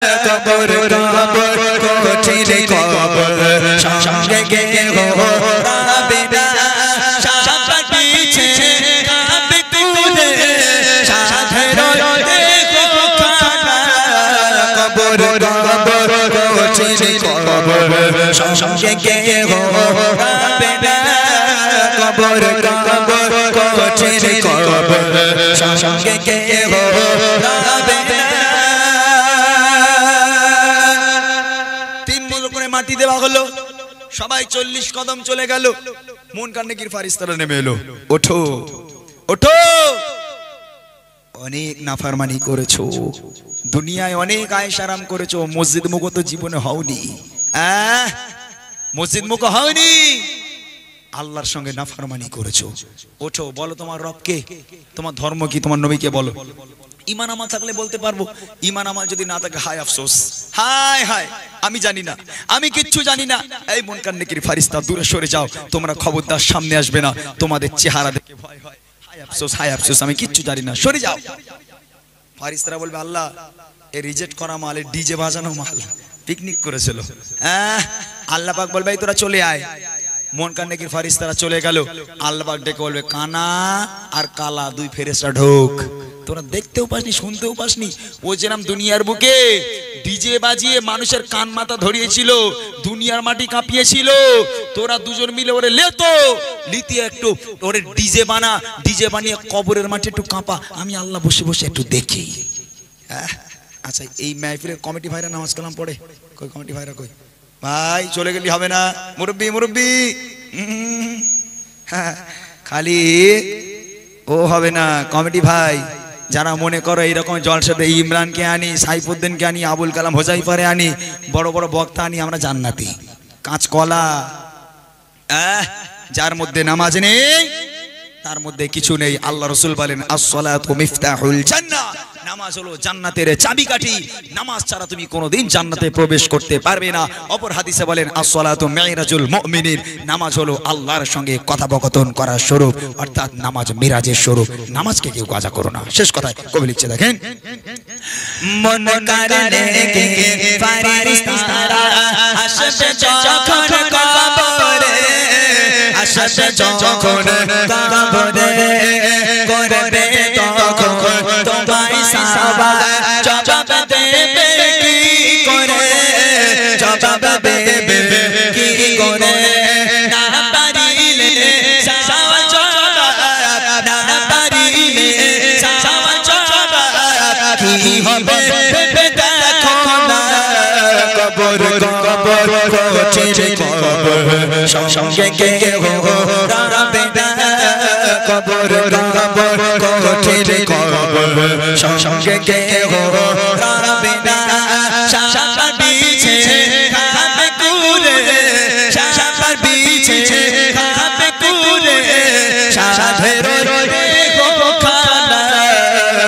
কবর কবর কঠিন কবর সঙ্গে গে হো রাবে না সাপের পিছে কাঁপে তুলে সাধের দেখো খানা কবর কবর কঠিন কবর সঙ্গে গে হো রাবে না কবর কবর কঠিন কবর সঙ্গে গে হো রাবে না। মাটি দেওয়া হলো, সবাই 40 কদম চলে গেল। মুনকারনেকির ফারিস্তারা নেমে এলো, ওঠো ওঠো, অনেক নাফরমানি করেছো, দুনিয়ায় অনেক আয়েশ আরাম করেছো, মসজিদ মুখ তো জীবনে হওনি, মসজিদ মুখ হওনি, আল্লাহর সঙ্গে নাফরমানি করেছো। ওঠো, বলো তোমার রবকে, তোমার ধর্ম কি, তোমার নবীকে বলো। ঈমান আমল থাকলে বলতে পারবো, ঈমান আমল যদি না থাকে হায় আফসোস, হায় হায় আমি জানি না, আমি কিচ্ছু জানি না। এই মুনকারনেকির ফারিস্তা দূরে সরে যাও, তোমরা খবরদার সামনে আসবে না, তোমাদের চেহারা দেখে ভয় হয়, হায় আফসোস হায় আফসোস আমি কিচ্ছু জানি না, সরে যাও। ফারিস্তারা বলবে আল্লাহ এ রিজেক্ট করা মাল, এ ডিজে বাজানো মাল, পিকনিক করেছিল। আল্লাহ পাক বলবে তোরা চলে আয়। মুনকারনেকির ফারিস্তারা চলে গেল। আল্লাহ পাক ডেকে বলবে কানা আর কালা দুই ফেরেশতা ঢোক, তোরা দেখতেও পাসনি শুনতেও পাসনি, ও যেরাম দুনিয়ার বুকে ডিজে বাজিয়ে মানুষের কান মাথা ধরিয়েছিল, দুনিয়ার মাটি কাঁপিয়েছিল, তোরা দুজন মিলে ওরে লেতো লিতিয়ে একটু ওরে ডিজে বানা, ডিজে বানিয়ে কবরের মাটি একটু কাঁপা, আমি আল্লাহ বসে বসে একটু দেখি। আচ্ছা এই মাহফিলের কমিটি ভাইরা নামাজ কালাম পড়ে কই? কমিটি ভাইরা কই? ভাই চলে গেলি হবে না, মুরব্বি মুরব্বি খালি ও হবে না। কমিটি ভাই যারা মনে করো এইরকম জলসাতে ইমরানকে আনি, সাইফুদ্দিনকে আনি, আবুল কালাম হোজাইফারে আনি, বড় বড় বক্তা আনি, আমরা জান্নাতি কাঁচকলা, যার মধ্যে নামাজ নেই তার মধ্যে কিছু নেই। আল্লাহ রাসূল বলেন as-সালাতু মিফতাহুল জান্নাহ, নামাজ হলো জান্নাতের চাবিকাঠি, নামাজ ছাড়া তুমি কোনোদিন জান্নাতে প্রবেশ করতে পারবে না। অপর হাদিসে বলেন as-সালাতু মিরাজুল মুমিনিন, নামাজ হলো আল্লাহর সঙ্গে কথোপকথন করার স্বরূপ, অর্থাৎ নামাজ মিরাজের স্বরূপ। নামাজকে কেউ কাজা করো না। শেষ কথায় কবি লিখছে দেখেন, মুনকারনেকির ফারিস্তারা আসবে যখন কবরে, আসবে যখন কবরে, করবে তখন তোমায় সাবা, জবাব দেবে কি করে, জবাব দেবে কি করে, না পারিলে সাওয়া জবাব, না পারিলে সাওয়া জবাব কি হবে দেখো না। কবর কবর কঠিন কবর সঙ্গে গে হো রাবে না, কবর কবর কঠিন কবর সঙ্গে গে হো রাবে না, সাপের পিছে কাঁপে কুলে, সাপের পিছে কাঁপে কুলে, সাধের দেখো খানা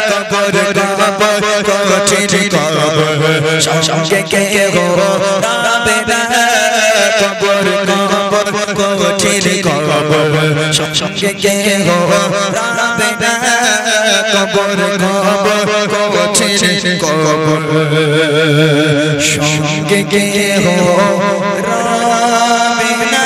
কবর কবর কঠিন কবর সঙ্গে গে হো রাবে না, কবর কবর কঠিন কবর সঙ্গে গে হো রাবে না, কবর কবর কঠিন কবর সঙ্গে গে হো রাবে না।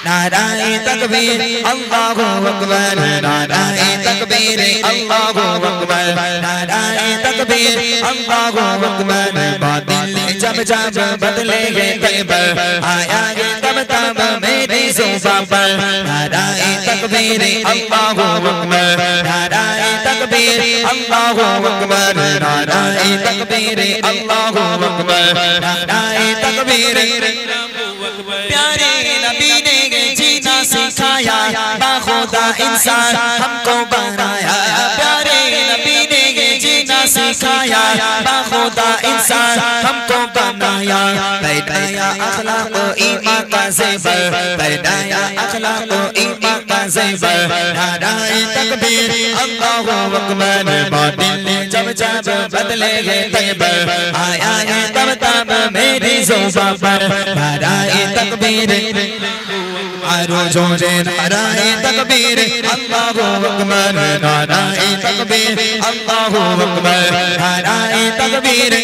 नाराए तकबीर अल्लाहु अकबर, नाराए तकबीर अल्लाहु अकबर, नाराए तकबीर अल्लाहु अकबर। बातिल जब जब बदलेंगे तैबर, आया ये तब तब मेरी ज़ुबान पर, नाराए तकबीर अल्लाहु अकबर, नाराए तकबीर अल्लाहु अकबर, नाराए तकबीर अल्लाहु अकबर, नाराए तकबीर। प्यारे नबी ने जीना सिखाया, बाखुदा इंसान हमको बनाया, प्यारे नबी ने जीना सिखाया, बाखुदा इंसान हमको बनाया, पैदाया अखलाक ईमान का ज़ेवर, पैदाया अखलाक ईमान का ज़ेवर। नाराए तकबीर अल्लाहु अकबर, बातिल जब जब बदलेंगे तैबर, आया है तब तब मेरी ज़ुबान पर, नाराए तकबीर। आरो जोरे नाराए तकबीर अल्लाहु अकबर नाराए तकबीर अल्लाहु अकबर नाराए तकबीर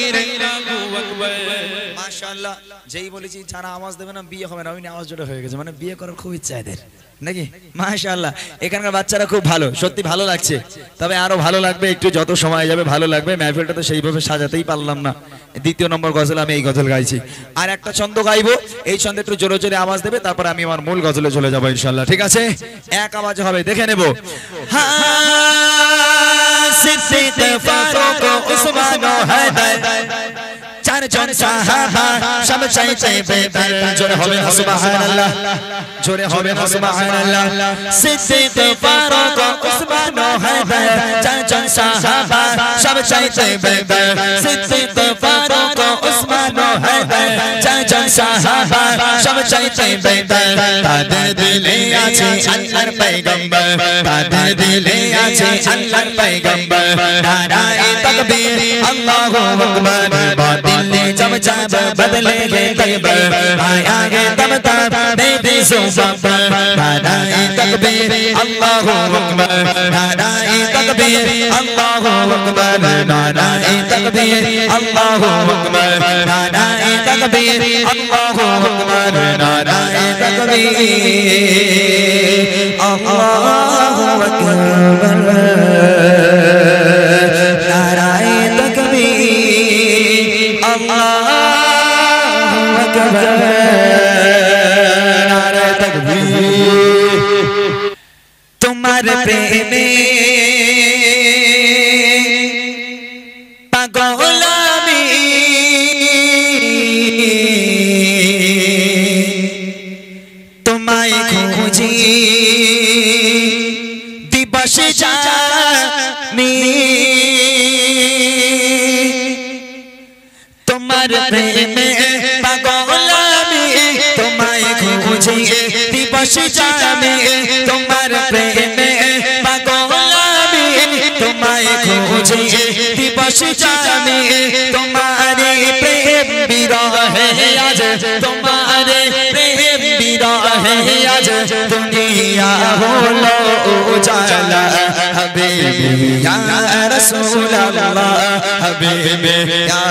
মাশাআল্লাহ যেই বলেছি যারা আওয়াজ দেবে না বিয়ে হবে না ওই আওয়াজ জোরে হয়ে গেছে মানে বিয়ে করার খুব ইচ্ছা এদের নাকি মাশাআল্লাহ এখানকার বাচ্চারা খুব ভালো সত্যি ভালো লাগছে তবে আরো ভালো লাগবে একটু যত সময় যাবে ভালো লাগবে মাহফিলটা তো সেইভাবে সাজাতেই পারলাম না দ্বিতীয় নম্বর গজল আমি এই গজল গাইছি আর একটা ছন্দ গাইবো এই ছন্দে একটু জোরে জোরে আওয়াজ দেবে তারপর আমি আমার মূল গজলে চলে যাব ইনশাআল্লাহ ঠিক আছে এক আওয়াজে হবে দেখে নেব सिद्दीक़ फारूक उस्मान हैदर चार जन साहाबा सब चाहते बेदर जोरे होवे ना सुभान अल्लाह जोरे होवे ना सुभान अल्लाह सिद्दीक़ फारूक उस्मान हैदर चार जन साहाबा सब चाहते बेदर सिद्दीक़ फारूक उस्मान हैदर चार जन साहाबा सब चाहते बेदर ताদের দিলে আছে আল্লাহর পয়গম্বর তাদের দিলে আছে আল্লাহর পয়গম্বর নারায়ে তাকবীর আল্লাহু আকবার बातिल जब जब बदलेंगे तकबीर आएंगे तब तब दे ज़ुबान नाराए तकबीर अल्लाहु अकबर नाराए तकबीर अल्लाहु अकबर नाराए तकबीर अल्लाहु अकबर नाराए तकबीर अल्लाहु अकबर नाराए तकबीर अल्लाहु अकबर नाराए तकबीर अल्लाहु अकबर नाराए तकबीर तुम्हारे प्रेमे पागल আমি তোমায় খুঁজি দিবস জানি তোমার প্রেমে পাগল আমি তোমায় খুঁজি দিবস জানি তোমার প্রেমে পাগল আমি তোমায় খুঁজি দিবস জানি তোমারে প্রেম বিরহে আজ তোমারে প্রেম বিরহে আজ দুনিয়া হলো উজালা হাবিবি ইয়া রাসূলুল্লাহ হাবিবি ইয়া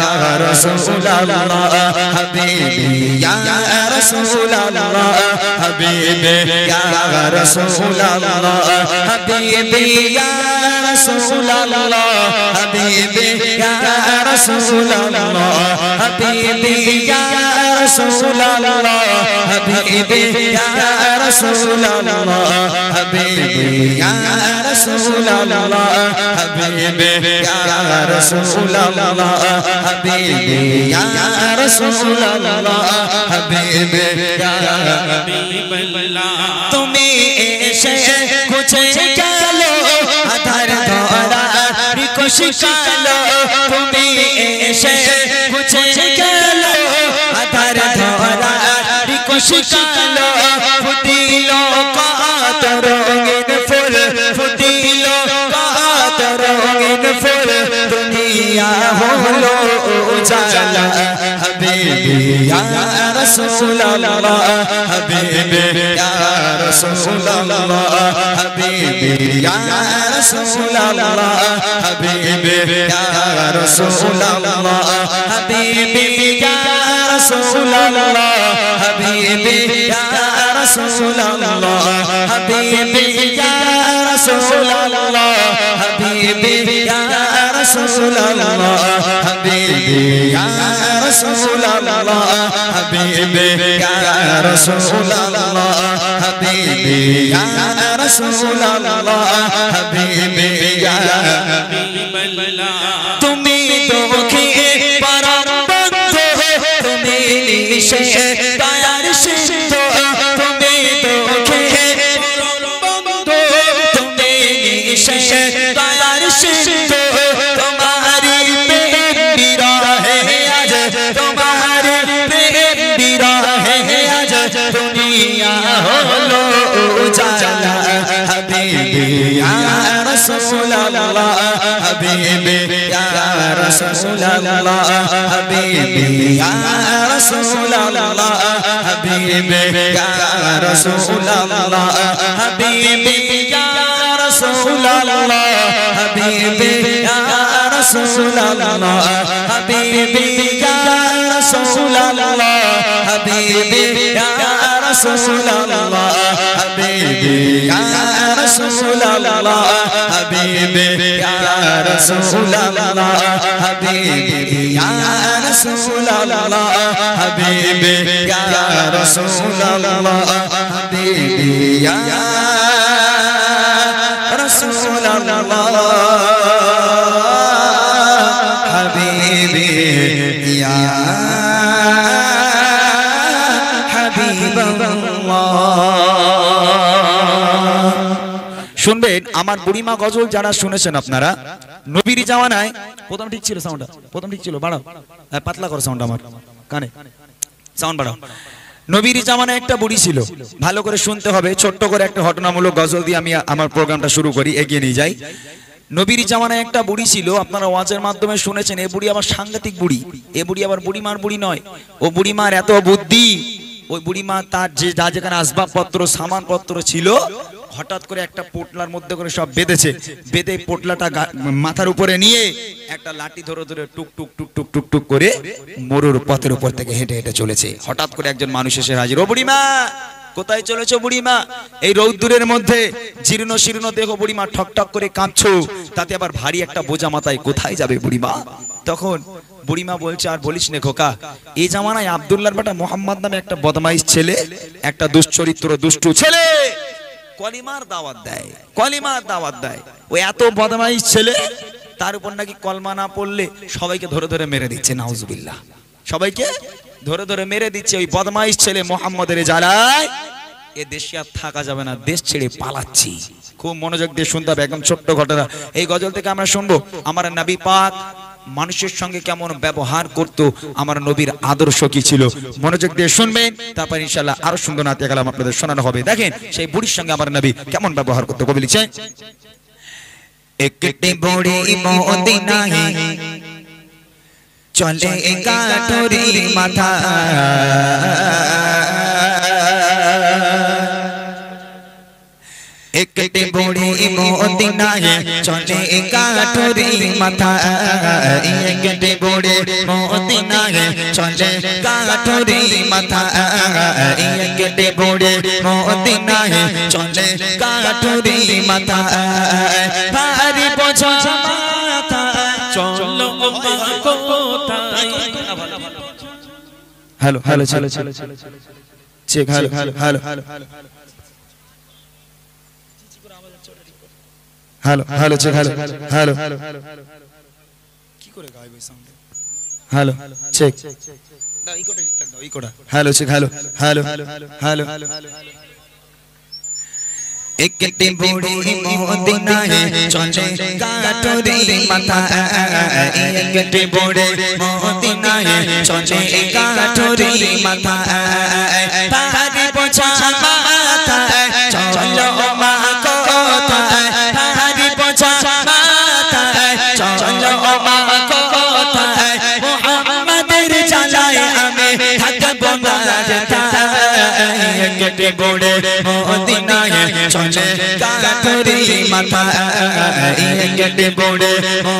রাসূলুল্লাহ হাবিবি ইয়া রাসূলুল্লাহ হাবিবি ইয়া রাসূলুল্লাহ হাবিবি ইয়া রাসূলুল্লাহ হাবিবি ইয়া রাসূলুল্লাহ হাবিবি ইয়া রাসূলুল্লাহ হাবিবি ইয়া রাসূলুল্লাহ হাবিবি ইয়া রাসূলুল্লাহ হাবিবি ইয়া রাসূলুল্লাহ হাবিবি ইয়া রাসূলুল্লাহ হাবিবি ইয়া হাবিবাল্লাহ তুমি এসে খুঁজে গেলো আধার ধরা রিকশিকালো তুমি এসে খুঁজে গেলো আধার ধরা রিকশিকালো ফুটিলো কত রঙিন ফুল ফুটিলো কত রঙিন ফুল দুনিয়া হলো উজালা হাবিবি ইয়া রাসূলুল্লাহ হাবিবি ইয়া রাসূলুল্লাহ হাবিবি ইয়া রাসূলুল্লাহ হাবিবি ইয়া রাসূলুল্লাহ হাবিবি ইয়া রাসূলুল্লাহ হাবিবি ইয়া রাসূলুল্লাহ হাবিবি ইয়া রাসূলুল্লাহ হাবিবি ইয়া রাসূলুল্লাহ হাবিবি ইয়া রাসূলুল্লাহ হাবিবি ইয়া রাসূলুল্লাহ হাবিবি ইয়া রাসূলুল্লাহ হাবিবি ইয়া হাবিবাল্লাহ তুমি দুঃখী পরম বন্ধু তুমি নিশে দয়ার সিন্ধু তুমি দুঃখী পরম বন্ধু তুমি নিশে দয়ার সিন্ধু তোমারি প্রেম বিরহে আজ তোমারি প্রেম বিরহে আজ দুনিয়া হলো উজালা হাবিবি ইয়া রাসূলুল্লাহ হাবিবি ইয়া রাসূলুল্লাহ হাবিবি ইয়া রাসূলুল্লাহ হাবিবি ইয়া রাসূলুল্লাহ হাবিবি ইয়া রাসূলুল্লাহ হাবিবি ইয়া রাসূলুল্লাহ হাবিবি ইয়া রাসূলুল্লাহ হাবিবি ইয়া রাসূলুল্লাহ হাবিবি ইয়া রাসূলুল্লাহ হাবিবি ইয়া রাসূলুল্লাহ হাবিবি ইয়া রাসূলুল্লাহ হাবিবি ইয়া রাসূলুল্লাহ হাবিবি ইয়া হাবিবি ইয়া শুনবেন আমার বুড়িমা গজল যারা শুনেছেন আপনারা, নবীর জামানায় প্রথম ঠিক ছিল, সাউন্ডটা প্রথম ঠিক ছিল, বাড়াও পাতলা করো সাউন্ড, আমার কানে সাউন্ড বাড়াও। নবীর জামানায় একটা বুড়ি ছিল, ভালো করে শুনতে হবে। ছোট্ট করে একটা ঘটনামূলক গজল দিয়ে আমি আমার প্রোগ্রামটা শুরু করি, এগিয়ে নিয়ে যাই। নবীর জামানায় একটা বুড়ি ছিল, আপনারা ওয়াজের মাধ্যমে শুনেছেন। এ বুড়ি আবার সাংঘাতিক বুড়ি, এ বুড়ি আবার বুড়িমার বুড়ি নয়। ও বুড়িমার এত বুদ্ধি, ওই বুড়িমা তার যে যা যেখানে আসবাবপত্র সামানপত্র ছিল হঠাৎ করে একটা পোটলার মধ্যে করে সব বেঁধেছে, বেঁধে পোটলাটা মাথার উপরে নিয়ে একটা লাঠি ধরে ধরে টুক টুক টুক টুক টুক টুক করে মরুর পথের উপর থেকে হেঁটে হেঁটে চলেছে। হঠাৎ করে একজন মানুষ এসে হাজির। ও বুড়িমা, কোথায় চলেছো বুড়িমা? এই রৌদ্রের মধ্যে জীর্ণ শীর্ণ দেহ বুড়িমা, ঠক ঠক করে কাঁপছো, তাতে আবার ভারী একটা বোঝা মাথায়, কোথায় যাবে বুড়িমা? তখন বুড়িমা বলছে, আর বলিস নে খোকা, এই জামানায় আব্দুল্লাহর বেটা মোহাম্মদ নামে একটা বদমাইশ ছেলে, একটা দুশ্চরিত্র দুষ্টু ছেলে কলিমার দাওয়াত দেয়, কলিমার দাওয়াত দেয়। ও এত বদমাইশ ছেলে, তার উপর নাকি কলমা না পড়লে সবাইকে ধরে ধরে মেরে দিচ্ছে। নাউজুবিল্লাহ, সবাইকে ধরে ধরে মেরে দিচ্ছে। ওই বদমাইশ ছেলে মোহাম্মদের জ্বালায় এ দেশে আর থাকা যাবে না, দেশ ছেড়ে পালাচ্ছি। খুব মনোযোগ দিয়ে শুনতে হবে, একদম ছোট্ট ঘটনা। এই গজল থেকে আমরা শুনবো আমার নবী পাক মানুষের সঙ্গে কেমন ব্যবহার করতো, আমার নবীর আদর্শ কি ছিল। মনোযোগ দিয়ে শুনবেন, তারপর ইনশাআল্লাহ আরো সুন্দর নাতে কালাম আপনাদের শোনানো হবে। দেখেন সেই বুড়ির সঙ্গে আমার নবী কেমন ব্যবহার করতো। কবি লিখছেন, একটি বুড়ি মদিনায় চলে কাঠুরি মাথা, একটি বুড়ি মদিনায় চলে কাঠুরি মাথা, একটি বুড়ি মদিনায় চলে কাঠুরি মাথা, একটি বুড়ি মদিনায় চলে কাঠুরি মাথা, ভারী বোঝা মাথা চলো কোথায়। হ্যালো হ্যালো চলো চলো check, hello hello hello hello hello check, hello hello কি করে গাইবে সাউন্ড, হ্যালো চেক দাও, ইকোটা ঠিকঠাক দাও, ইকোটা, hello check, hello hello hello একটি বুড়ি মদিনায় চলে কাঠুরি মাথা, একটি বুড়ি মদিনায় চলে কাঠুরি মাথা, ভারী বোঝা মাথা চলো মা কোথায়, ভারী বোঝা মাথা চলো মা কোথায়, মুহাম্মাদের জ্বালায় আমি থাকবো না যেথায়, একটি বুড়ি মদিনায় চলে কাঠুরি মাথা, একটি বুড়ি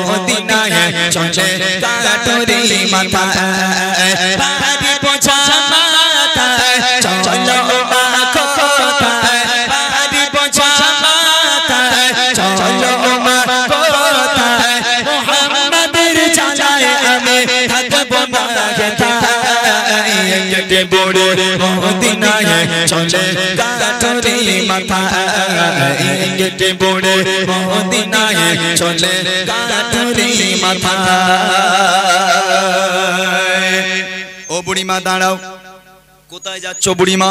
মদিনায় চলে কাঠুরি মাথা, ভারী বোঝা মাথা চলো মা কোথায়, ভারী বোঝা মাথা চলো মা কোথায়, মুহাম্মাদের জ্বালায় আমি থাকবো না যেথায়, একটি বুড়ি মদিনায় চলে কাঠুরি মাথা, একটি বুড়ি মদিনায় চলে কাঠুরি মাথা। ও বুড়িমা দাঁড়াও, কোথায় যাচ্ছ বুড়িমা?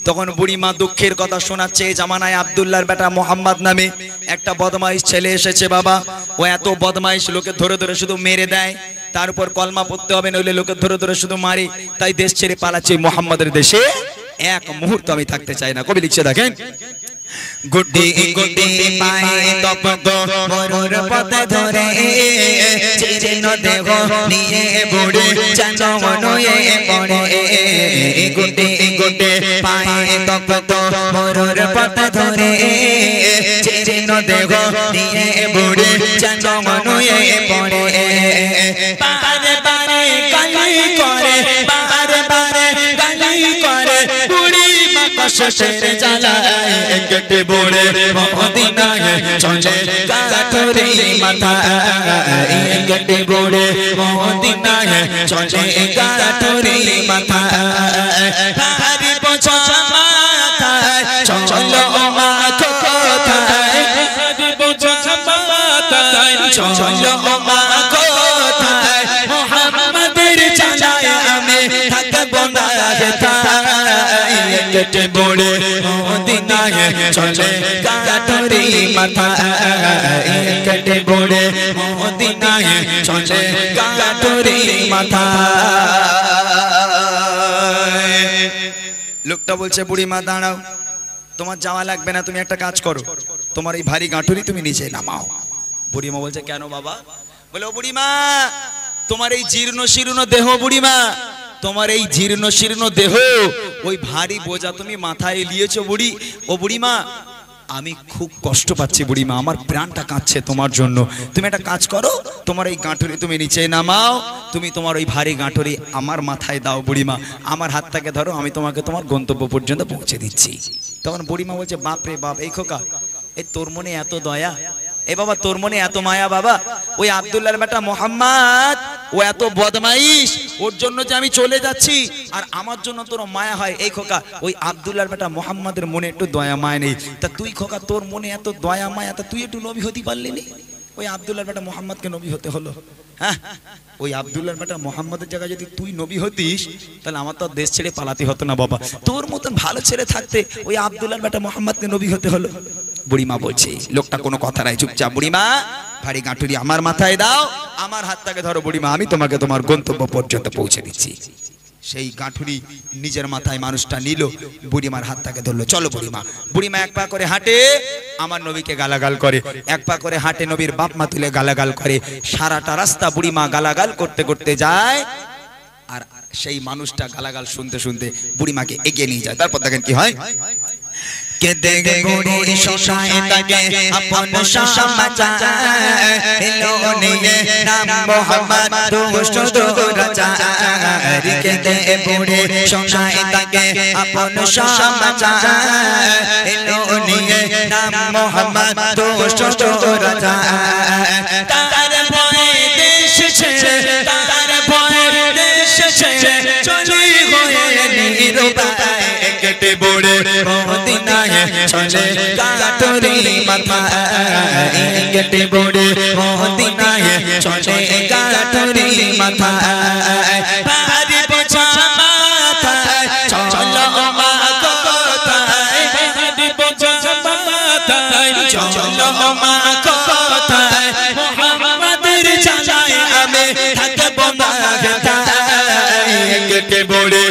তখন বুড়িমা দুঃখের কথা শোনাচ্ছে, এই জামানায় আব্দুল্লাহর বেটা মোহাম্মদ নামে একটা বদমাইশ ছেলে এসেছে বাবা। ও এত বদমাইশ, লোকে ধরে ধরে শুধু মেরে দেয়, তার উপর কলমা পড়তে হবে নইলে লোকে ধরে ধরে শুধু মারে, তাই দেশ ছেড়ে পালাচ্ছে। মোহাম্মদের দেশে এক মুহূর্ত আমি থাকতে চাই না। কবি লিখছে দেখেন, গুটি গুটি পায়ে তপ্ত মরুর পথে ধরে জীর্ণ দেহ নিয়ে বুড়ি চন্দন হয়ে পড়ে গুটি গুটি পায়ে তপ্ত মরুর পথে ধরে জীর্ণ দেহ নিয়ে বুড়ি চন্দন হয়ে পড়ে বারে বারে গালি করে বারে বারে গালি করে বুড়ি মা কষ্টের জ্বালায় কেটে বুড়ে মদিনায় চলে কাঠুরি মাথা কেটে বুড়ে মদিনায় চলে কাঠুরি মাথা হারি বোঝা মাথায় চলো মা কোথায় হারি বোঝা মাথায় চলো মা কোথায় মোহাম্মদের জ্বালায় আমি থাকবো না কেটে বুড়ে মদিনায় চলে কাঠুরি মাথা কেটে বুড়ে মদিনায় চলে কাঠুরি মাথা লোকটা বলছে বুড়ি মা দাঁড়াও, তোমার যাওয়া লাগবে না, তুমি একটা কাজ করো, তোমার এই ভারী গাঁঠুরি তুমি নিচে নামাও। বুড়িমা বলছে কেন বাবা? বলে ও বুড়িমা, তোমার এই জীর্ণ শীর্ণ দেহ, বুড়িমা তোমার এই জীর্ণ শীর্ণ দেহ ওই ভারী বোঝা তুমি মাথায় নিয়েছো বুড়ি। ও বুড়িমা আমি খুব কষ্ট পাচ্ছি বুড়িমা, আমার প্রাণটা কাঁদছে তোমার জন্য, তুমি একটা কাজ করো, তোমার এই গাঁঠুরি তুমি নিচে নামাও, তুমি তোমার ওই ভারী গাঁঠুরি আমার মাথায় দাও বুড়িমা, আমার হাতটাকে ধরো, আমি তোমাকে তোমার গন্তব্য পর্যন্ত পৌঁছে দিচ্ছি। তখন বুড়িমা বলছে বাপ রে বাপ, এই খোকা এই তোর মনে এত দয়া, এ বাবা তোর মনে এত মায়া বাবা, ওই আব্দুল্লাহর বেটা মোহাম্মদ ও এত বদমাইশ, ওর জন্য যে আমি চলে যাচ্ছি আর আমার জন্য তোর মায়া হয়। এই খোকা ওই আব্দুল্লাহর বেটা মোহাম্মদের মনে একটু দয়া মায়া নেই, তা তুই খোকা তোর মনে এত দয়া মায়া, তা তুই একটু নবী হতে পারলি নি? ওই আব্দুল্লাহর বেটা মোহাম্মদকে নবী হতে হলো। হ্যাঁ ওই আব্দুল্লাহর বেটা মোহাম্মদের জায়গায় যদি তুই নবী হতিস তাহলে আমার তো দেশ ছেড়ে পালাতে হতো না বাবা, তোর মতন ভালো ছেড়ে থাকতে ওই আব্দুল্লাহর বেটা মোহাম্মদকে নবী হতে হলো। বুড়িমা বলছে, লোকটা কোনো কথা নাই, চুপচাপ বুড়িমা ভারী গাঁঠুরি আমার মাথায় দাও, আমার হাতটাকে ধরো বুড়িমা, আমি তোমাকে তোমার গন্তব্য পর্যন্ত পৌঁছে দিচ্ছি। সেই গাঁঠুরি নিজের মাথায় মানুষটা নিল, বুড়িমার হাতটাকে ধরলো, চলো বুড়িমা। বুড়িমা এক পা করে হাঁটে, আমার নবীকে গালাগাল করে, এক পা করে হাঁটে, নবীর বাপ মা তুলে গালাগাল করে, সারাটা রাস্তা বুড়িমা গালাগাল করতে করতে যায়। আর সেই মানুষটা গালাগাল শুনতে শুনতে বুড়িমাকে এগিয়ে নিয়ে যায়। তারপর দেখেন কি হয়, के देख बुढ़ी शोशायता के अपन समाचार इन्होंने नाम मोहम्मद दोस्त रचार के देख बुढ़ी शोशायता के अपन समाचार इन्होंने नाम मोहम्मद दोस्त रचार तार भय देश छे तार भय देश छे चली होए निरुपाय केटे बुढ़े मदिनाय चले काठुरी माथा केटे बुढ़े मदिनाय चले काठुरी माथा भारी बोझा माथा चलो मा कोथाय भारी बोझा माथा चलो मा कोथाय मोहम्मদের জ্বালায় আমি থাকবো না কেটে বুড়ে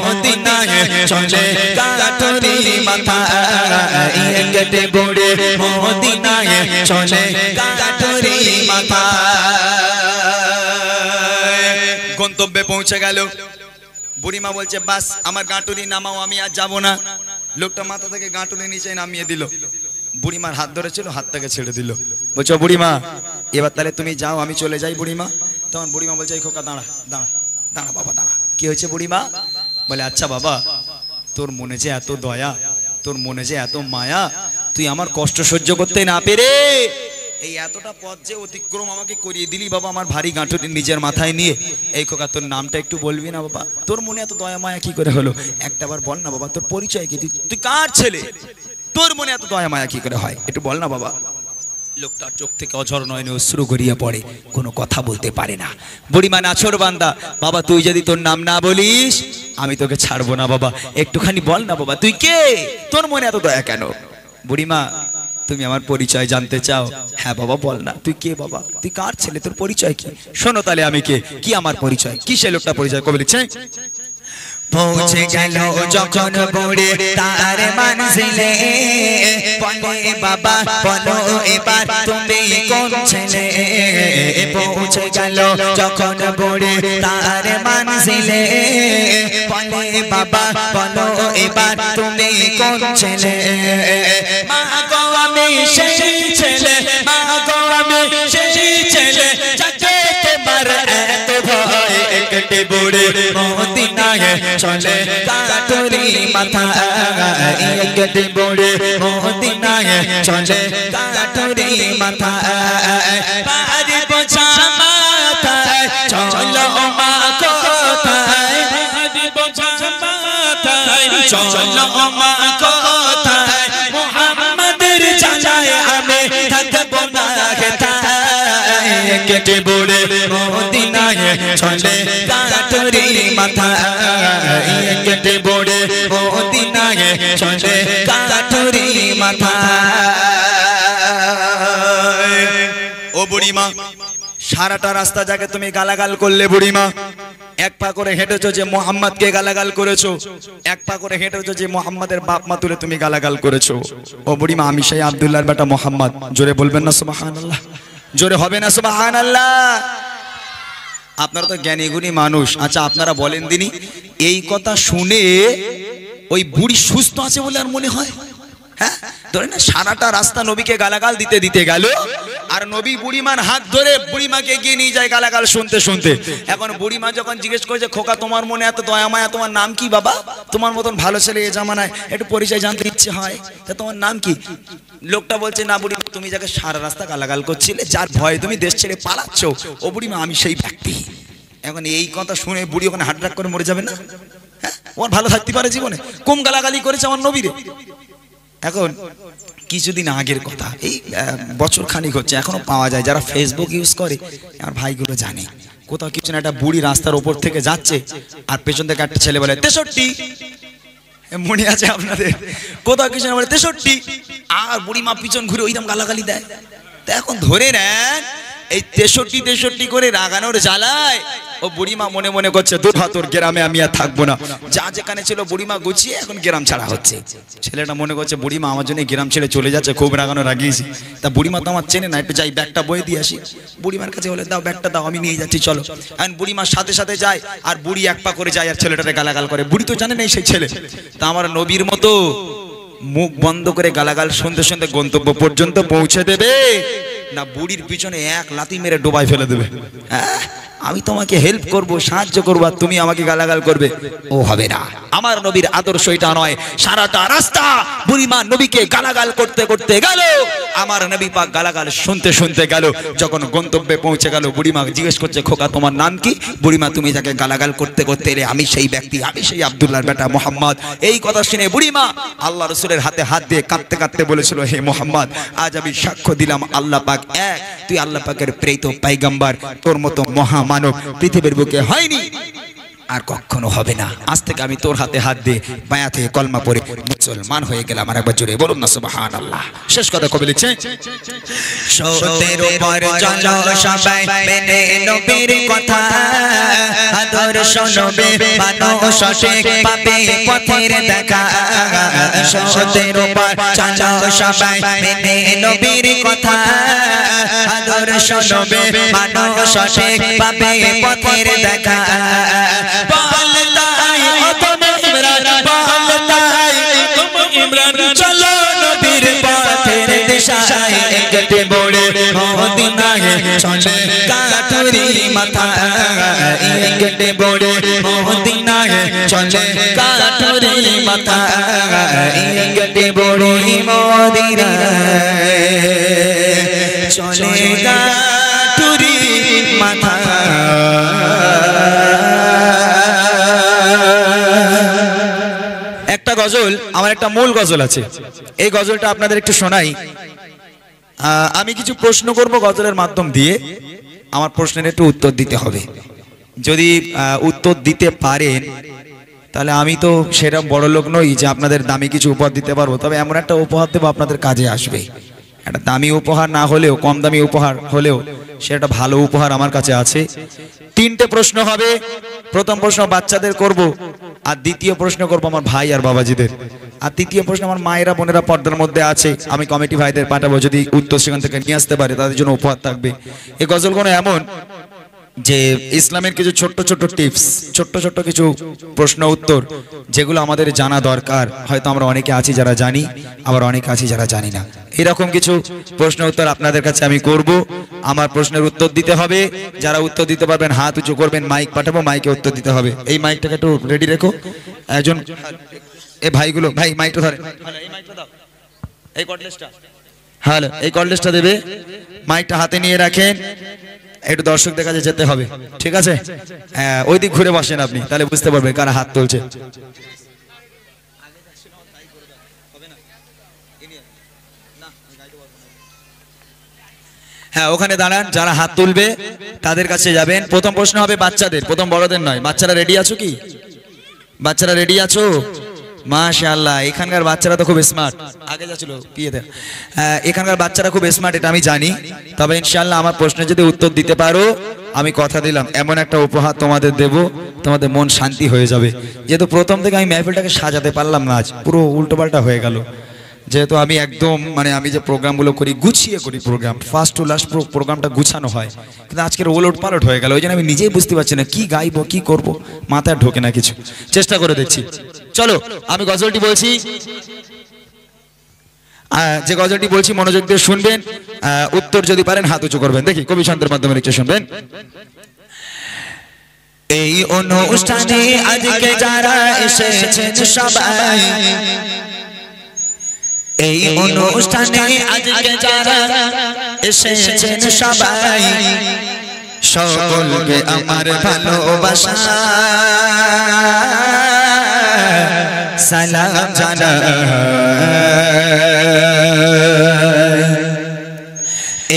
মদিনায় চলে কাঠুরি মাথা কেটে বুড়ে মদিনায় চলে কাঠুরি মাথা। গন্তব্যে পৌঁছে গেল। বুড়িমা বলছে বাস আমার গাঁটুরি নামাও, আমি আর যাবো না। লোকটা মাথা থেকে গাঁটুরি নিচে নামিয়ে দিল, বুড়িমার হাত ধরেছিল, হাতটাকে ছেড়ে দিল। বলছো বুড়িমা এবার তাহলে তুমি যাও, আমি চলে যাই বুড়িমা। তখন বুড়িমা বলছে এই খোকা দাঁড়া দাঁড়া দাঁড়া বাবা দাঁড়া, কি হয়েছে বুড়িমা? বলে আচ্ছা বাবা তোর মনে যে এত দয়া, তোর মনে যে এত মায়া, তুই আমার কষ্ট সহ্য করতে না পেরে এই এতটা পথ যে অতিক্রম আমাকে করিয়ে দিলি বাবা, আমার ভারী গাঁটুরি নিজের মাথায় নিয়ে। এই খোকা তোর নামটা একটু বলবি না বাবা? তোর মনে এত দয়া মায়া কি করে হলো? একটাবার বল না বাবা, তোর পরিচয় কি, তুই কার ছেলে, তোর মনে এত দয়া মায়া কি করে হয়, একটু বল না বাবা। লোকটার চোখ থেকে অঝর নয়নে অশ্রু গড়িয়ে পড়ে, কোনো কথা বলতে পারে না। বুড়িমা নাছোড় বান্দা, বাবা তুই যদি তোর নাম না বলিস আমি তোকে ছাড়বো না বাবা, একটুখানি বল না বাবা তুই কে, তোর মনে এত দয়া কেন? বুড়িমা তুমি আমার পরিচয় জানতে চাও? হ্যাঁ বাবা বল না, তুই কে বাবা, তুই কার ছেলে, তোর পরিচয় কি? শোনো তাহলে আমি কে, কি আমার পরিচয়, কি সে লোকটা পরিচয় কবে লিখছে, পৌঁছে গেল যখন বুড়ি তার মঞ্জিলে, বলে বাবা বলো এবার তুমি কোন ছেলে। পৌঁছে গেল যখন বুড়ি তার মঞ্জিলে, বলে বাবা বলো এবার তুমি কোন ছেলে। মা গো আমি সেই ছেলে, মা গো আমি সেই ছেলে, যাকে তোমার এত ভয়। একটি বুড়ি মদিনায় চলে কাটুরি মাথা, একটি বুড়ি মদিনায় চলে কাটুরি মাথা। পারি বোঝা মাথায় চলো মা কোথায়, পারি বোঝা মাথায় চলো মা কোথায়। মুহাম্মাদের জানায় আমি থাকবো না কোথায়। একটি বুড়ি মদিনায় চলে কাটুরি মাথা, একটি বুড়ি মদিনায় চলে কাটুরি মাথা। ও বুড়িমা, সারাটা রাস্তা যাকে তুমি গালাগাল করলে বুড়িমা, এক পা করে হেঁটেছো যে মোহাম্মদকে গালাগাল করেছো, এক পা করে হেঁটেছো যে মোহাম্মদের বাপ মা তুলে তুমি গালাগাল করেছো। ও বুড়িমা, আমি সেই আব্দুল্লাহর বেটা মোহাম্মদ। জোরে বলবেন না সুবহানাল্লাহ? জোরে হবে না সুবহানাল্লাহ? আপনারা তো জ্ঞানী গুণী মানুষ। আচ্ছা আপনারা বলেন দিনি, এই কথা শুনে ওই বুড়ি সুস্থ আছে বলে আর মনে হয়? হ্যাঁ, ধরে না সারাটা রাস্তা নবীকে গালাগাল দিতে দিতে গেল, আর নবী বুড়িমার হাত ধরে বুড়িমাকে এগিয়ে নিয়ে যায় গালাগাল শুনতে শুনতে। এখন বুড়িমা যখন জিজ্ঞেস করেছে, খোকা তোমার মনে এত দয়া মায়া, তোমার নাম কি বাবা? তোমার মতন ভালো ছেলে এ জামানায় একটু পরিচয় জানতে ইচ্ছে হয়, তা তোমার নাম কি? লোকটা বলছে, না বুড়িমা, তুমি যাকে সারা রাস্তা গালাগাল করছিলে, যার ভয়ে তুমি দেশ ছেড়ে পালাচ্ছ, ও বুড়িমা আমি সেই ব্যক্তি। এখন এই কথা শুনে বুড়ি ওখানে হার্ট অ্যাটাক করে মরে যাবে না? হ্যাঁ, ওর ভালো থাকতে পারে জীবনে? কম গালাগালি করেছে আমার নবীরে। এখন কিছুদিন আগের কথা, এই বছর খানিক হচ্ছে, এখনো পাওয়া যায় যারা ফেসবুক ইউজ করে, আমার ভাইগুলো জানে। কোথাও কিছু না, একটা বুড়ি রাস্তার ওপর থেকে যাচ্ছে, আর পেছন থেকে একটা ছেলে বলে 63, মনে আছে আপনাদের? কোথাও কিছু না বলে 63, আর বুড়ি মা পিছন ঘুরে ওইরকম গালাগালি দেয়। তা এখন ধরে নেন এই 63 করে রাগানোর জ্বালায় ও বুড়িমা মনে মনে করছে, দুর্ভাতর গ্রামে আমি আর থাকবো না। যা যেখানে ছিল বুড়িমা গুছিয়ে এখন গ্রাম ছাড়া হচ্ছে। ছেলেটা মনে করছে, বুড়িমা আমার জন্য গ্রাম ছেড়ে চলে যাচ্ছে, খুব রাগানো রাগিয়েছি। তা বুড়িমা তো আমার চেনে না, একটু যাই ব্যাগটা বয়ে দিয়ে আসি। বুড়িমার কাছে বলে, দাও ব্যাগটা দাও, আমি নিয়ে যাচ্ছি চলো। এখন বুড়িমার সাথে সাথে যায়, আর বুড়ি এক পা করে যায়, আর ছেলেটারে গালাগাল করে। বুড়ি তো জানে না সেই ছেলে। তা আমার নবীর মতো মুখ বন্ধ করে গালাগাল শুনতে শুনতে গন্তব্য পর্যন্ত পৌঁছে দেবে না বুড়ির পিছনে এক লাথি মেরে ডোবায় ফেলে দেবে? হ্যাঁ, আমি তোমাকে হেল্প করব, সাহায্য করব, আর তুমি আমাকে গালাগাল করবে? ও হবে না। আমার নবীর আদর্শ এটা নয়। সারাটা রাস্তা বুড়িমা নবীকে গালাগাল করতে করতে গেল, আমার নবী পাক গালাগাল শুনতে শুনতে গেল। যখন গন্তব্যে পৌঁছে গেল, বুড়িমা জিজ্ঞেস করছে, খোকা তোমার নাম কি? বুড়িমা, তুমি যাকে গালাগাল করতে করতে এলে, আমি সেই ব্যক্তি, আমি সেই আব্দুল্লাহর বেটা মোহাম্মদ। এই কথা শুনে বুড়িমা আল্লাহ রসুলের হাতে হাত দিয়ে কাঁদতে কাঁদতে বলেছিল, হে মোহাম্মদ, আজ আমি সাক্ষ্য দিলাম আল্লাহ পাক এক, তুই আল্লাহ পাকের প্রেরিত পয়গম্বর, তোর মতো মহামানব পৃথিবীর বুকে হয়নি, আর কখনো হবে না। আজ থেকে আমি তোর হাতে হাত দিয়ে বায়াত হয়ে কলমা পড়ে মুসলমান হয়ে গেলাম। আর একবার জোরে বলুন না সুবহানাল্লাহ। শেষ কথা কবি লিখছে, সত্যের উপর চলো সবাই মেনে নবীর কথা, আদর্শ নবী মানো সঠিক পাবে পথের দেখা। সত্যের উপর চলো সবাই মেনে নবীর কথা, আদর্শ নবী মানো সঠিক পাবে পথের দেখা। চলো নবীর পথের দিশায়, একটি বুড়ি মদিনায় চলে কাটুরি মাথা, একটি বুড়ি মদিনায় চলে কাটুরি মাথা, একটি বুড়ি মদিনায় চলে কাটুরি মাথা। একটা গজল, আমার একটা মূল গজল আছে, এই গজলটা আপনাদের একটু শোনাই। আমি কিছু প্রশ্ন করব গজলের মাধ্যম দিয়ে, আমার প্রশ্নের একটু উত্তর দিতে হবে। যদি উত্তর দিতে পারেন তাহলে আমি তো সেরকম বড় লোক নই যে আপনাদের দামি কিছু উপহার দিতে পারবো, তবে এমন একটা উপহার দেবো আপনাদের কাজে আসবে। একটা দামি উপহার না হলেও, কম দামি উপহার হলেও সেটা ভালো উপহার আমার কাছে আছে। 3টে প্রশ্ন হবে, প্রথম প্রশ্ন বাচ্চাদের করব, আর দ্বিতীয় প্রশ্ন করব আমার ভাই আর বাবাজিদের, আর তৃতীয় প্রশ্ন আমার মায়েরা বোনেরা পর্দার মধ্যে আছে, আমি কমিটি ভাইদের পাঠাবো, যদি উত্তর সেখান থেকে নিয়ে আসতে পারে তাদের জন্য উপহার থাকবে। এই গজলগুলো এমন যে ইসলামের কিছু ছোট্ট ছোট্ট টিপস, ছোট্ট ছোট্ট কিছু প্রশ্ন উত্তর যেগুলো আমাদের জানা দরকার। হয়তো আমরা অনেকে আছি যারা জানি, আবার অনেকে আছি যারা জানি না। এরকম কিছু প্রশ্ন উত্তর আপনাদের কাছে আমি করব। আমার প্রশ্নের উত্তর দিতে হবে, যারা উত্তর দিতে পারবেন হাত উঁচু করবেন, মাইক পাঠাবো, মাইকে উত্তর দিতে হবে। এই মাইকটাকে একটু রেডি রেখো একজন, এই ভাইগুলো, ভাই মাইকটা ধরে, এই মাইকটা দাও, এই কর্ডলেসটা, হ্যালো এই কর্ডলেসটা দেবে, মাইকটা হাতে নিয়ে রাখেন, একটু দর্শকদের কাছে যেতে হবে, ঠিক আছে? হ্যাঁ, ওই দিক ঘুরে বসেন আপনি, তাহলে বুঝতে পারবেন কারা হাত তুলছে। হ্যাঁ, ওখানে দাঁড়ান, যারা হাত তুলবে তাদের কাছে যাবেন। প্রথম প্রশ্ন হবে বাচ্চাদের, প্রথম বড়দের নয়। বাচ্চারা রেডি আছো কি? বাচ্চারা রেডি আছো? মাশাআল্লাহ, এখানকার বাচ্চারা তো খুব স্মার্ট। আগে যাচ্ছিল পিয়েতে, এখানকার বাচ্চারা খুব স্মার্ট, এটা আমি জানি। তবে ইনশাআল্লাহ আমার প্রশ্নের যদি উত্তর দিতে পারো, আমি কথা দিলাম এমন একটা উপহার তোমাদের দেব, তোমাদের মন শান্তি হয়ে যাবে। যেহেতু প্রথম থেকে আমি মেহফিলটাকে সাজাতে পারলাম না, আজ পুরো উল্টোপাল্টা হয়ে গেল। যেহেতু আমি একদম মানে আমি যে প্রোগ্রামগুলো করি গুছিয়ে করি, প্রোগ্রাম ফার্স্ট টু লাস্ট প্রোগ্রামটা গুছানো হয়, কিন্তু আজকের ওলট পালট হয়ে গেল। ওই জন্য আমি নিজেই বুঝতে পারছি না কি গাইবো কি করব, মাথায় ঢোকে না কিছু। চেষ্টা করে দেখছি। চলো আমি গজলটি বলছি, যে গজলটি বলছি মনোযোগ দিয়ে শুনবেন, উত্তর যদি পারেন হাত উঁচু করবেন। দেখি কবি ছন্দের মাধ্যমে লিখে শুনবেন। এই অনুষ্ঠানে আজকে যারা এসেছেন সবাই, এই অনুষ্ঠানে আজকে যারা এসেছেন সবাই, সকলকে আমার ভালোবাসা সালাম জানাই।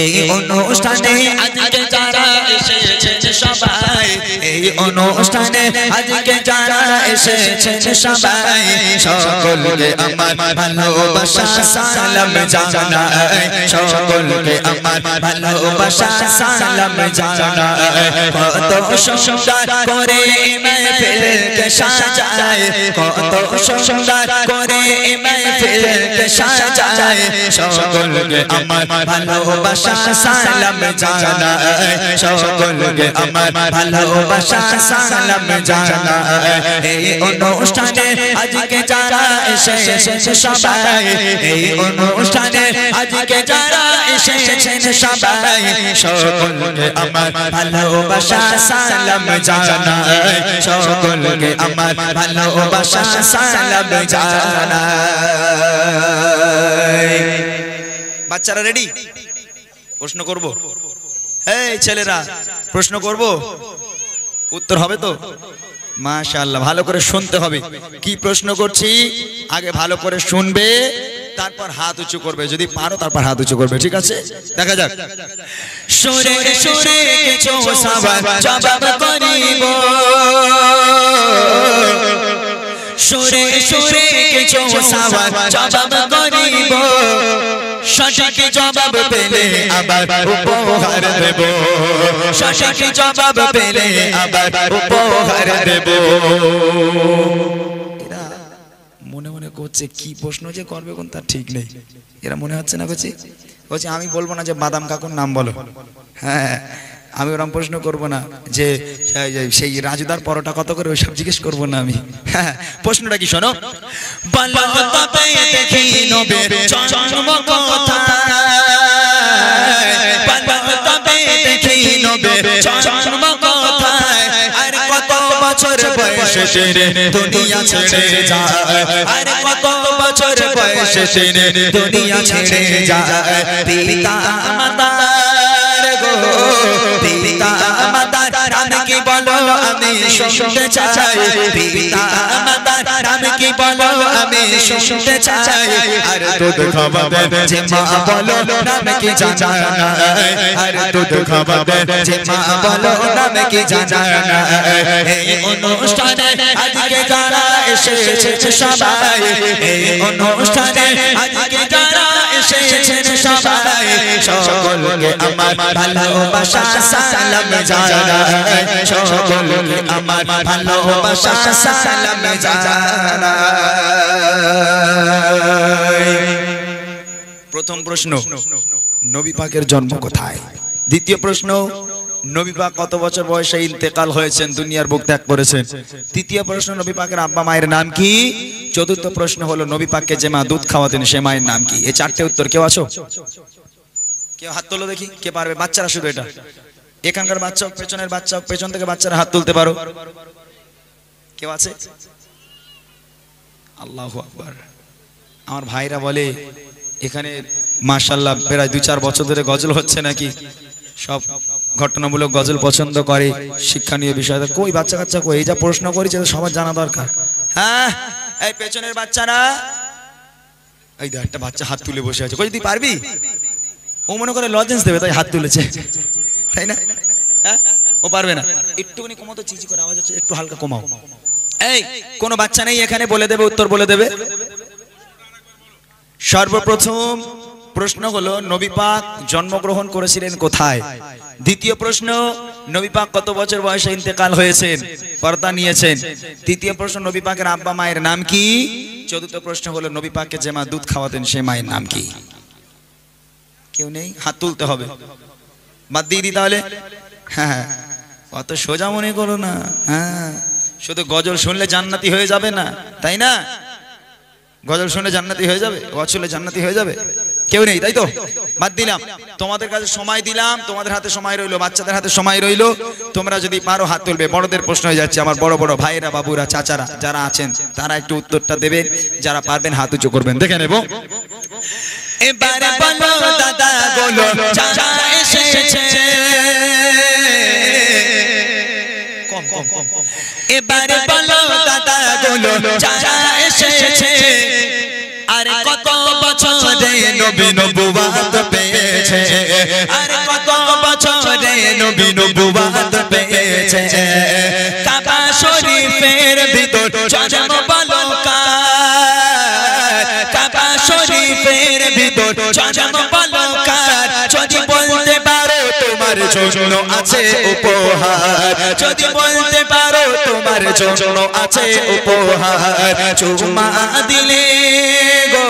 এই অনুষ্ঠানে আজকে যারা এসেছেন সবাই, এই অনুষ্ঠানে আজকে যারা এসেছেন সবাই, সকলকে আমার ভালোবাসা সালাম জানাই, সকলকে আমার ভালোবাসা সালাম জানাই। কত সুন্দর করে মেহফিলকে সাজায়, কত সুন্দর করে মেহফিলকে সাজায়, সকলকে আমার ভালোবাসা সালাম জানাই, সকলকে আমার ভালোবাসা সালাম জানাই। এই অনুষ্ঠানে আজকে যারা এসেছেন সবাই, এই অনুষ্ঠানে আজকে যারা এসেছেন সবাই, সকলকে আমার ভালোবাসা সালাম জানাই, সকলকে আমার ভালোবাসা সালাম জানাই। বাচ্চারা রেডি? প্রশ্ন করব, এই ছেলেরা প্রশ্ন করব, উত্তর হবে তো? মাশাআল্লাহ, ভালো করে শুনতে হবে। কি প্রশ্ন করছি আগে ভালো করে শুনবে, তারপর হাত উঁচু করবে, যদি পারো তারপর হাত উঁচু করবে, ঠিক আছে? দেখা যাক। সুরে সুরে কিছু সওয়াল জবাব করিব, সুরে সুরে কিছু সওয়াল জবাব করিব, সঠিক জবাব পেলে আবার উপহার দেব, সঠিক জবাব পেলে আবার উপহার দেব। এরা মনে মনে করছে কি প্রশ্ন যে করবে কোন তার ঠিক নেই। এরা মনে হচ্ছে না করছে, বলছে আমি বলবো না যে বাদাম কাকুর নাম বলো, হ্যাঁ আমি ওরকম প্রশ্ন করব না যে সেই রাজুদার পরোটা কত করে, ওইসব জিজ্ঞেস করবো না আমি। হ্যাঁ, প্রশ্নটা কি শোনো। বলো তবে দেখি নবীর জন্ম কোথায়, বলো তবে দেখি নবীর জন্ম কোথায়, আর কত বছর বয়সে তিনি দুনিয়া ছেড়ে যায়, আর কত বছর বয়সে তিনি দুনিয়া ছেড়ে যায়। পিতা মাতার গো, পিতা মাতার নাম কি বলো আমি শুনতে চাই, পিতা মাতার নাম কি বলো আমি শুনতে চাই, আর দুধ খাওয়াবেন যে মা বলো নাম কি জানা নাই, আর দুধ খাওয়াবেন যে মা বলো নাম কি জানা নাই। এই অনুষ্ঠানে আজকে যারা এসেছেন সবাই, এই অনুষ্ঠানে আজকে যারা এসেছেন সবাই, সকলকে সকলকে আমার ভালোবাসা সালাম জানাই সকলকে আমার ভালোবাসা সালাম জানাই প্রথম প্রশ্ন নবী পাকের জন্ম কোথায় দ্বিতীয় প্রশ্ন নবী পাক কত বছর বয়সে ইন্তেকাল হয়েছেন দুনিয়ার বুক ত্যাগ করেছেন তৃতীয় প্রশ্ন নবী পাকের আব্বা মায়ের নাম কি চতুর্থ প্রশ্ন হলো নবী পাককে যে মা দুধ খাওয়াতেন সে মায়ের নাম কি এই চারটে উত্তর কেউ আছো কেউ হাত তোলো দেখি কে পারবে বাচ্চারা শুধু এটা এখানকার বাচ্চা পেছনের বাচ্চা পেছন থেকে বাচ্চারা হাত তুলতে পারো কেউ আছে আল্লাহু আকবার আমার ভাইরা বলে এখানে মাশাআল্লাহ প্রায় 2-4 বছর ধরে গজল হচ্ছে নাকি সব ঘটনামূলক গজল পছন্দ করে শিক্ষণীয় বিষয় কই বাচ্চা কাচ্চা কই এই যা প্রশ্ন করি যেটা সবার জানা দরকার হ্যাঁ এই পেছনের বাচ্চারা এই দেখ একটা বাচ্চা হাত তুলে বসে আছে কই তুই পারবি ও মনে করে লজেন্স দেবে তাই হাত তুলেছে তাই না হ্যাঁ ও পারবে না একটুখানি কমাও তো চিচি করে আওয়াজ হচ্ছে একটু হালকা কমাও এই কোনো বাচ্চা নেই এখানে বলে দেবে উত্তর বলে দেবে সর্বপ্রথম প্রশ্ন হলো নবী পাক জন্মগ্রহণ করেছিলেন কোথায় দ্বিতীয় প্রশ্ন নবী পাক কত বছর বয়সে ইন্তেকাল হয়েছেন পর্দা নিয়েছেন তৃতীয় প্রশ্ন নবী পাকের আব্বা মায়ের নাম কি চতুর্থ প্রশ্ন হলো নবী পাককে যে মা দুধ খাওয়াতেন সে মায়ের নাম কি কেউ নেই হাত তুলতে হবে বাদ দিয়ে দি তাহলে হ্যাঁ অত সোজা মনে করো না হ্যাঁ শুধু গজল শুনলে জান্নাতি হয়ে যাবে না তাই না গজল শুনে জান্নাতি হয়ে যাবে ওয়াজ শুনলে জান্নাতি হয়ে যাবে কেউ নেই তাই তো বাদ দিলাম তোমাদের কাছে সময় দিলাম তোমাদের হাতে সময় রইলো বাচ্চাদের হাতে সময় রইলো তোমরা যদি পারো হাত তুলবে বড়দের প্রশ্ন হয়ে যাচ্ছে আমার বড় বড় ভাইরা বাবুরা চাচারা যারা আছেন তারা একটু উত্তরটা দেবেন যারা পারবেন হাত উঁচু করবেন দেখে নেব এবারে বলো দাদা বলো চাচা এসেছে এবারে বলো দাদা বলো চাচা এসেছে আরে কত বছরে নবী নবুয়ত পেয়েছে আরে কত বছরে নবী নবুয়ত পেয়েছে কাবা শরীফের ভিতর জন্ম বলো কার কাবা শরীফের ভিতর জন্ম বলো কার যদি বলতে পারো তোমার জন্য আছে উপহার যদি বলতে পারো তোমার জন্য আছে উপহার চুমা দিলে গো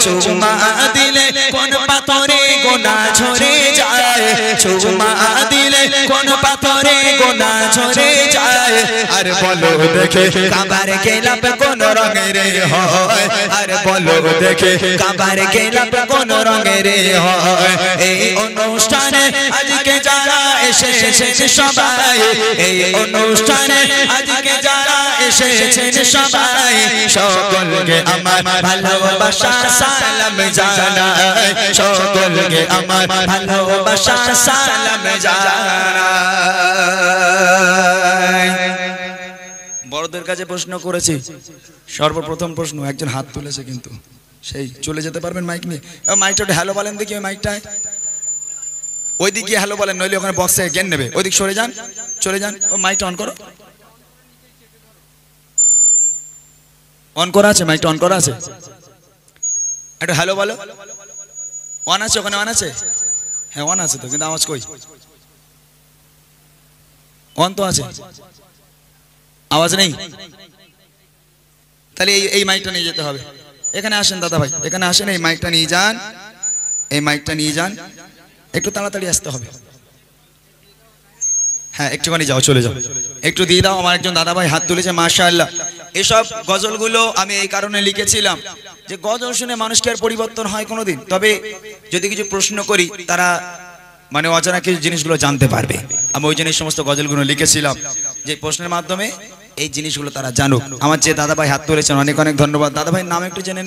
চুমা দিলে কোন পাথরে গোনা ঝরে যায় চুমা দিলে কোন পাথরে গোনা ঝরে যায় আর বলো দেখে কাবার গোলাপ কোন রঙের হয় আর বলো দেখে কাবার গোলাপ কোন রঙের হয় এই অনুষ্ঠানে আজকে যারা এসেছেন সবাই এই অনুষ্ঠানে আজকে যারা এসেছেন সবাই সকলকে আমার ভালোবাসা সালাম জানাই সকলকে আমার ভালোবাসা সালাম জানাই বড়দের কাছে প্রশ্ন করেছি সর্বপ্রথম প্রশ্ন একজন হাত তুলেছে কিন্তু সেই চলে যেতে পারবেন মাইক নিয়ে মাইকটা একটু হ্যালো বলেন দেখি ওই মাইকটায় ওইদিকে হ্যালো বলেন নইলে ওখানে বক্সে জ্ঞান নেবে ওইদিক সরে যান চলে যান ও মাইকটা অন করো অন করা আছে মাইকটা অন করা আছে একটু হ্যালো বলো অন আছে ওখানে অন আছে হ্যাঁ অন আছে তো কিন্তু আওয়াজ কই অন তো আছে আওয়াজ নেই তাহলে এই মাইকটা নিয়ে যেতে হবে এখানে আসেন দাদা ভাই এখানে আসেন এই মাইকটা নিয়ে যান এই মাইকটা নিয়ে যান একটু তাড়াতাড়ি আসতে হবে হ্যাঁ একটুখানি যাও চলে যাও একটু দিয়ে দাও আমার একজন দাদা ভাই হাত তুলেছে মাশাআল্লাহ এসব গজলগুলো আমি এই কারণে লিখেছিলাম যে গজল শুনে মানুষকে আর পরিবর্তন হয় কোনোদিন তবে যদি কিছু প্রশ্ন করি তারা মানে অজানা কিছু জিনিসগুলো জানতে পারবে আমি ওই জন্য এই সমস্ত গজলগুলো লিখেছিলাম যে প্রশ্নের মাধ্যমে এই জিনিসগুলো তারা জানুক আমার যে দাদা ভাই হাত তুলেছেন অনেক অনেক ধন্যবাদ দাদা ভাইয়ের নাম একটু জেনে